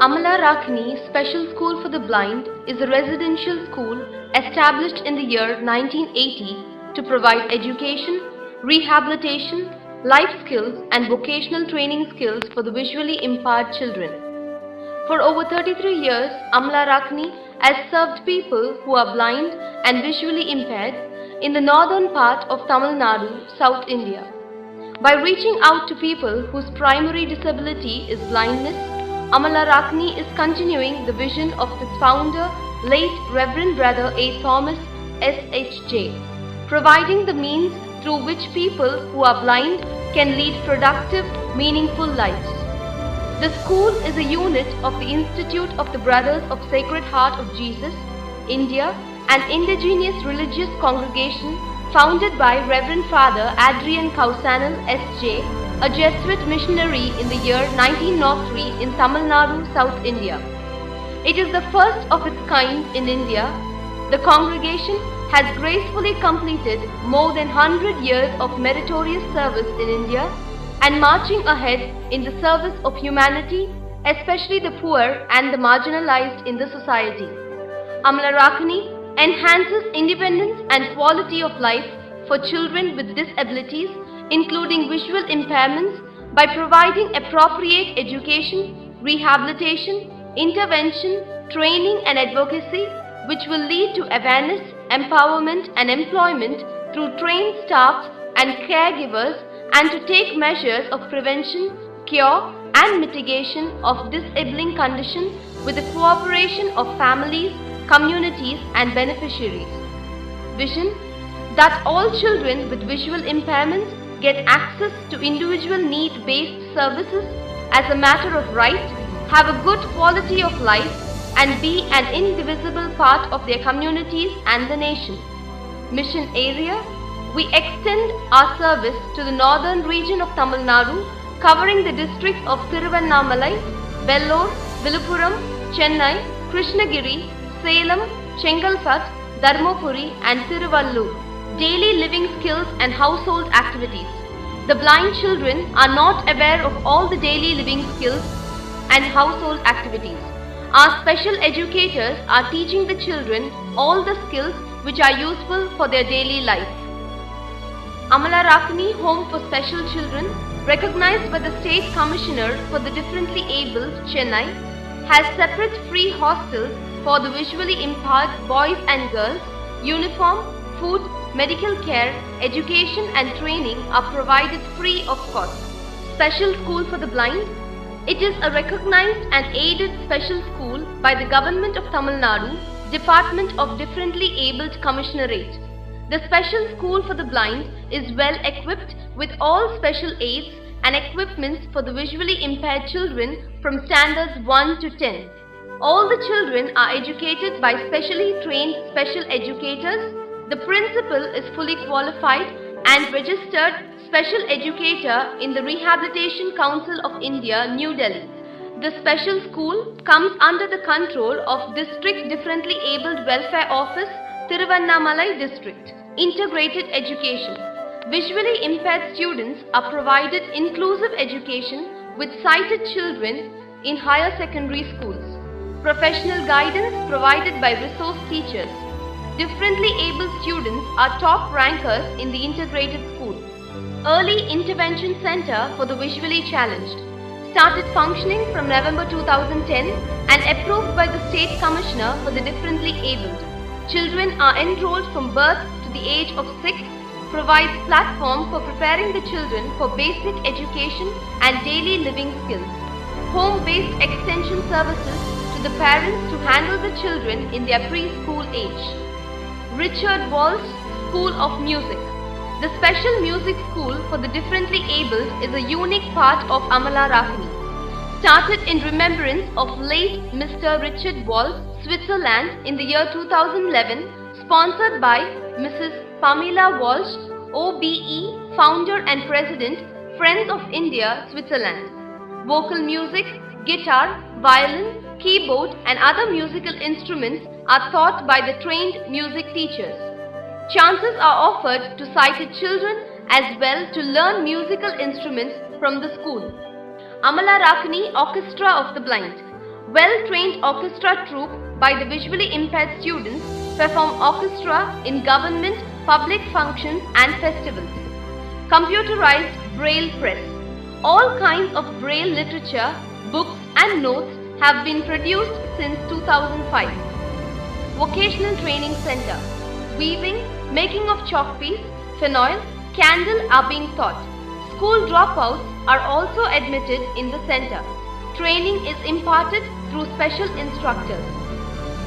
Amalarakkini Special School for the Blind is a residential school established in the year 1980 to provide education, rehabilitation, life skills and vocational training skills for the visually impaired children. For over 33 years, Amalarakkini has served people who are blind and visually impaired in the northern part of Tamil Nadu, South India. By reaching out to people whose primary disability is blindness, Amalarakkini is continuing the vision of its founder, late Reverend Brother A. Thomas SHJ, providing the means through which people who are blind can lead productive, meaningful lives. The school is a unit of the Institute of the Brothers of Sacred Heart of Jesus, India, an indigenous religious congregation founded by Reverend Father Adrian Kausanal S.J., a Jesuit missionary in the year 1903 in Tamil Nadu, South India. It is the first of its kind in India. The congregation has gracefully completed more than 100 years of meritorious service in India and marching ahead in the service of humanity, especially the poor and the marginalized in the society. Amalarakkini enhances independence and quality of life for children with disabilities, including visual impairments, by providing appropriate education, rehabilitation, intervention, training and advocacy, which will lead to awareness, empowerment and employment through trained staff and caregivers, and to take measures of prevention, cure and mitigation of disabling conditions with the cooperation of families, communities and beneficiaries. Vision: that all children with visual impairments get access to individual need-based services as a matter of right, have a good quality of life and be an indivisible part of their communities and the nation. Mission area: we extend our service to the northern region of Tamil Nadu, covering the districts of Thiruvannamalai, Vellore, Viluppuram, Chennai, Krishnagiri, Salem, Chengalpat, Dharmapuri and Tiruvallur. Daily living skills and household activities. The blind children are not aware of all the daily living skills and household activities. Our special educators are teaching the children all the skills which are useful for their daily life. Amalarakkini Home for Special Children, recognized by the State Commissioner for the Differently Abled, Chennai, has separate free hostels for the visually impaired boys and girls. Uniform, food, medical care, education and training are provided free of cost. Special School for the Blind. It is a recognized and aided special school by the Government of Tamil Nadu, Department of Differently Abled Commissionerate. The Special School for the Blind is well equipped with all special aids and equipments for the visually impaired children from standards 1 to 10. All the children are educated by specially trained special educators. The principal is fully qualified and registered special educator in the Rehabilitation Council of India, New Delhi. The special school comes under the control of District Differently Abled Welfare Office, Thiruvannamalai District. Integrated education. Visually impaired students are provided inclusive education with sighted children in higher secondary schools. Professional guidance provided by resource teachers. Differently abled students are top rankers in the integrated school. Early Intervention Center for the Visually Challenged. Started functioning from November 2010 and approved by the State Commissioner for the Differently Abled. Children are enrolled from birth to the age of 6, provides platform for preparing the children for basic education and daily living skills. Home-based extension services to the parents to handle the children in their preschool age. Richard Walsh School of Music. The Special Music School for the Differently Abled is a unique part of Amalarakkini. Started in remembrance of late Mr. Richard Walsh, Switzerland in the year 2011, sponsored by Mrs. Pamela Walsh, OBE, Founder and President, Friends of India, Switzerland. Vocal music, guitar, violin, keyboard and other musical instruments are taught by the trained music teachers. Chances are offered to sighted children as well to learn musical instruments from the school. Amalarakkini Orchestra of the Blind. Well-trained orchestra troupe by the visually impaired students perform orchestra in government, public functions and festivals. Computerized Braille press. All kinds of Braille literature, books and notes have been produced since 2005. Vocational Training Center. Weaving, making of chalk piece, phenol, candle are being taught. School dropouts are also admitted in the center. Training is imparted through special instructors.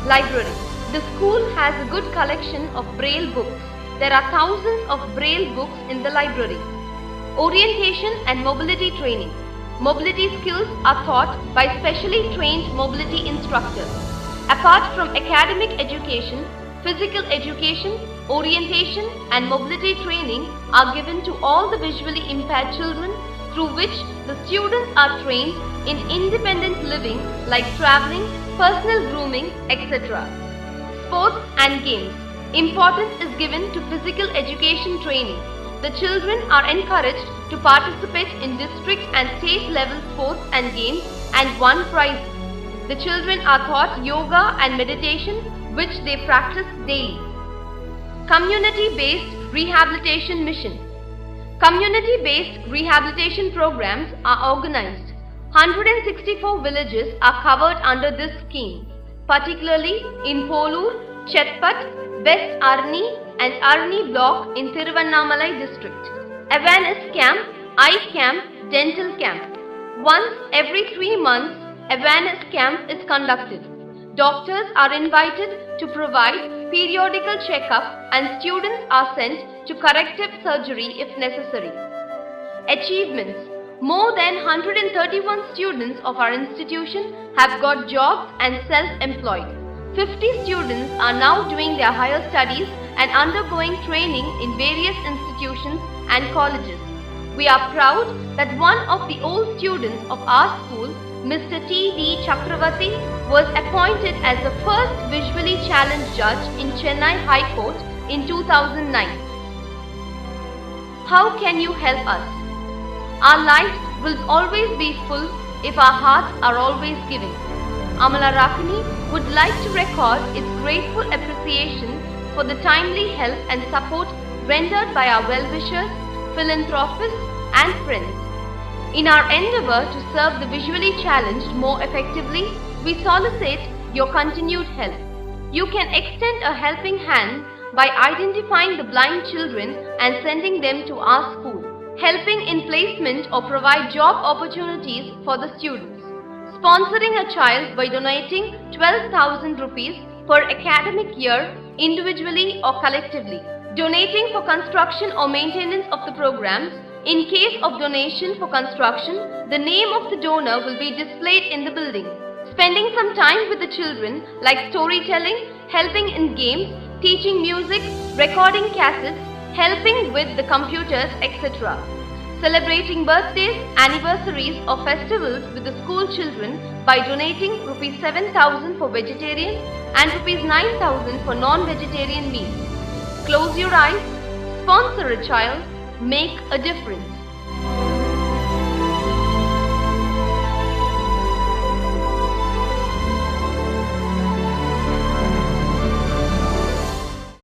Library. The school has a good collection of Braille books. There are thousands of Braille books in the library. Orientation and mobility training. Mobility skills are taught by specially trained mobility instructors. Apart from academic education, physical education, orientation and mobility training are given to all the visually impaired children, through which the students are trained in independent living like traveling, personal grooming, etc. Sports and games. Importance is given to physical education training. The children are encouraged to participate in district and state level sports and games and won prizes. The children are taught yoga and meditation, which they practice daily. Community-based rehabilitation mission. Community-based rehabilitation programs are organized. 164 villages are covered under this scheme, particularly in Polur, Chetpat, West Arni and Arni block in Thiruvannamalai district. Awareness camp, eye camp, dental camp. Once every 3 months, awareness camp is conducted. Doctors are invited to provide periodical checkup and students are sent to corrective surgery if necessary. Achievements. More than 131 students of our institution have got jobs and self-employed. 50 students are now doing their higher studies and undergoing training in various institutions and colleges. We are proud that one of the old students of our school, Mr. T.D. Chakravarti, was appointed as the first visually challenged judge in Chennai High Court in 2009. How can you help us? Our lives will always be full if our hearts are always giving. Amalarakkini would like to record its grateful appreciation for the timely help and support rendered by our well-wishers, philanthropists and friends. In our endeavor to serve the visually challenged more effectively, we solicit your continued help. You can extend a helping hand by identifying the blind children and sending them to our school, helping in placement or provide job opportunities for the students, sponsoring a child by donating 12,000 rupees per academic year individually or collectively, donating for construction or maintenance of the programs. In case of donation for construction, the name of the donor will be displayed in the building. Spending some time with the children like storytelling, helping in games, teaching music, recording cassettes, helping with the computers, etc. Celebrating birthdays, anniversaries or festivals with the school children by donating Rs 7,000 for vegetarian and Rs 9,000 for non-vegetarian meals. Close your eyes, sponsor a child, make a difference.